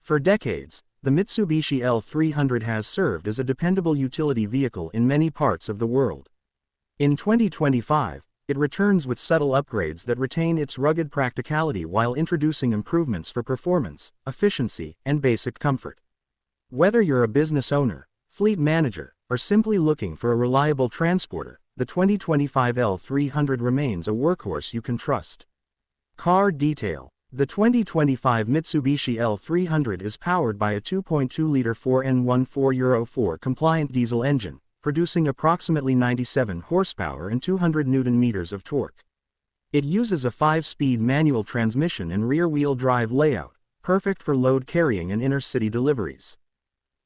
For decades, the Mitsubishi L300 has served as a dependable utility vehicle in many parts of the world. In 2025, it returns with subtle upgrades that retain its rugged practicality while introducing improvements for performance, efficiency, and basic comfort. Whether you're a business owner, fleet manager, or simply looking for a reliable transporter, the 2025 L300 remains a workhorse you can trust. Car detail. The 2025 Mitsubishi L300 is powered by a 2.2-liter 4N14 Euro 4 compliant diesel engine, producing approximately 97 horsepower and 200 Nm of torque. It uses a 5-speed manual transmission and rear-wheel drive layout, perfect for load carrying and inner-city deliveries.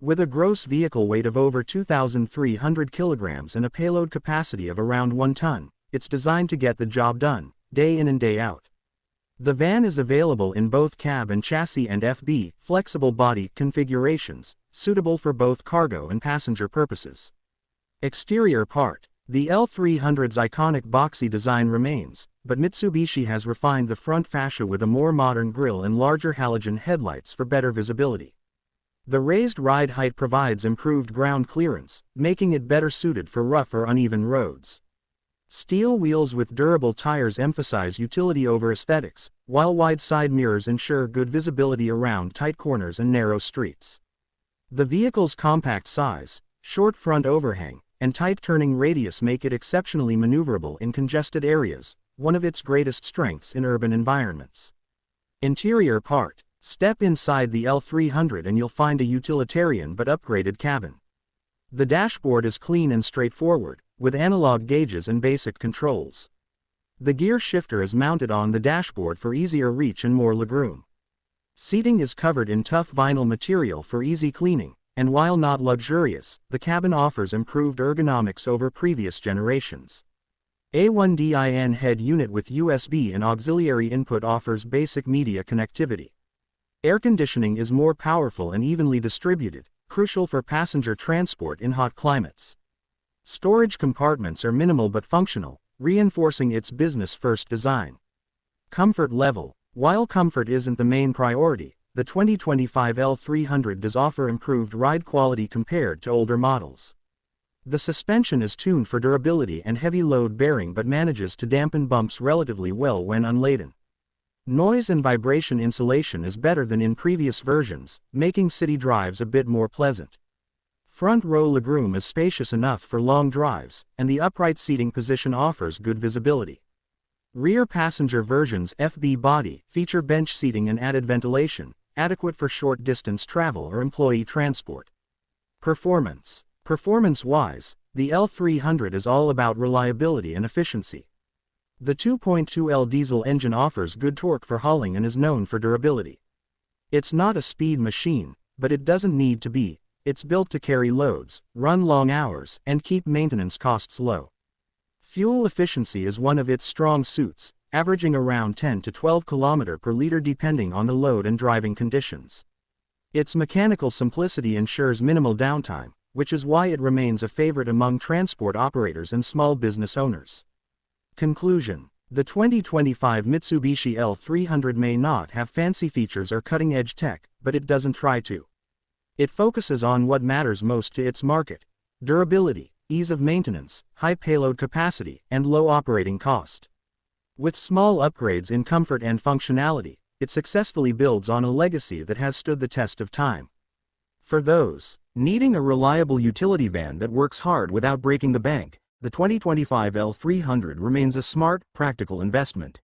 With a gross vehicle weight of over 2,300 kilograms and a payload capacity of around 1 ton, it's designed to get the job done, day in and day out. The van is available in both cab and chassis and FB, flexible body configurations, suitable for both cargo and passenger purposes. Exterior part. The L300's iconic boxy design remains, but Mitsubishi has refined the front fascia with a more modern grille and larger halogen headlights for better visibility. The raised ride height provides improved ground clearance, making it better suited for rough or uneven roads. Steel wheels with durable tires emphasize utility over aesthetics, while wide side mirrors ensure good visibility around tight corners and narrow streets. The vehicle's compact size, short front overhang, and tight turning radius make it exceptionally maneuverable in congested areas, one of its greatest strengths in urban environments. Interior part. Step inside the L300 and you'll find a utilitarian but upgraded cabin. The dashboard is clean and straightforward, with analog gauges and basic controls. The gear shifter is mounted on the dashboard for easier reach and more legroom. Seating is covered in tough vinyl material for easy cleaning, and while not luxurious, the cabin offers improved ergonomics over previous generations. A1DIN head unit with USB and auxiliary input offers basic media connectivity. Air conditioning is more powerful and evenly distributed, crucial for passenger transport in hot climates. Storage compartments are minimal but functional, reinforcing its business-first design. Comfort level. While comfort isn't the main priority, the 2025 L300 does offer improved ride quality compared to older models. The suspension is tuned for durability and heavy load bearing but manages to dampen bumps relatively well when unladen. Noise and vibration insulation is better than in previous versions, making city drives a bit more pleasant. Front row legroom is spacious enough for long drives, and the upright seating position offers good visibility. Rear passenger versions FB body feature bench seating and added ventilation, adequate for short distance travel or employee transport. Performance. Performance-wise, the L300 is all about reliability and efficiency. The 2.2L diesel engine offers good torque for hauling and is known for durability. It's not a speed machine, but it doesn't need to be. It's built to carry loads, run long hours, and keep maintenance costs low. Fuel efficiency is one of its strong suits, averaging around 10 to 12 km per liter depending on the load and driving conditions. Its mechanical simplicity ensures minimal downtime, which is why it remains a favorite among transport operators and small business owners. Conclusion. The 2025 Mitsubishi L300 may not have fancy features or cutting-edge tech, but it doesn't try to. It focuses on what matters most to its market: durability, ease of maintenance, high payload capacity, and low operating cost. With small upgrades in comfort and functionality, it successfully builds on a legacy that has stood the test of time. For those needing a reliable utility van that works hard without breaking the bank, the 2025 L300 remains a smart, practical investment.